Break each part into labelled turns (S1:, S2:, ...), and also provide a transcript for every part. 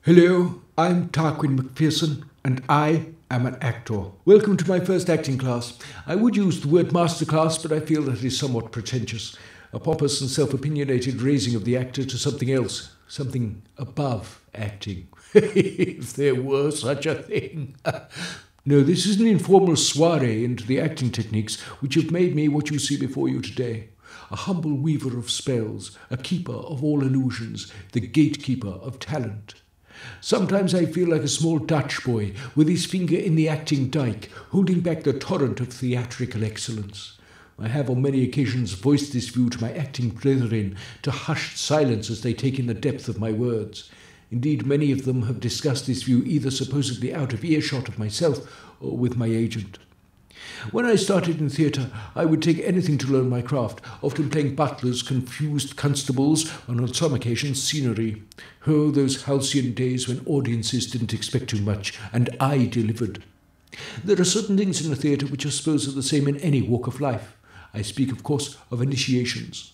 S1: Hello, I'm Tarquin Kitchener, and I am an actor. Welcome to my first acting class. I would use the word masterclass, but I feel that it is somewhat pretentious. A pompous and self-opinionated raising of the actor to something else, something above acting. If there were such a thing. No, this is an informal soiree into the acting techniques which have made me what you see before you today. A humble weaver of spells, a keeper of all illusions, the gatekeeper of talent. Sometimes I feel like a small Dutch boy with his finger in the acting dike, holding back the torrent of theatrical excellence. I have on many occasions voiced this view to my acting brethren to hushed silence as they take in the depth of my words. Indeed, many of them have discussed this view either supposedly out of earshot of myself or with my agent. When I started in theatre, I would take anything to learn my craft, often playing butlers, confused constables, and on some occasions scenery. Oh, those halcyon days when audiences didn't expect too much, and I delivered. There are certain things in the theatre which I suppose are the same in any walk of life. I speak, of course, of initiations.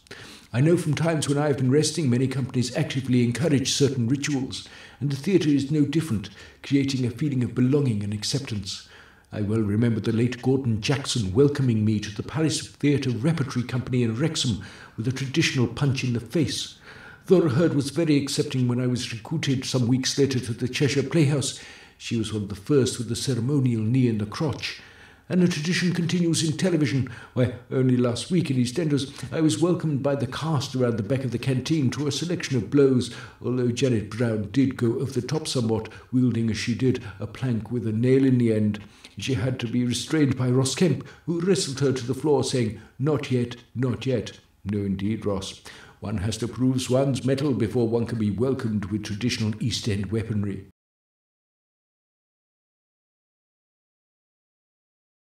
S1: I know from times when I have been resting, many companies actively encourage certain rituals, and the theatre is no different, creating a feeling of belonging and acceptance. I well remember the late Gordon Jackson welcoming me to the Palace Theatre Repertory Company in Wrexham with a traditional punch in the face. Thora Hird was very accepting when I was recruited some weeks later to the Cheshire Playhouse. She was one of the first with the ceremonial knee in the crotch. And the tradition continues in television, where only last week in EastEnders I was welcomed by the cast around the back of the canteen to a selection of blows, although Janet Brown did go over the top somewhat, wielding as she did a plank with a nail in the end. She had to be restrained by Ross Kemp, who wrestled her to the floor, saying, "Not yet, not yet." No, indeed, Ross. One has to prove one's mettle before one can be welcomed with traditional East End weaponry.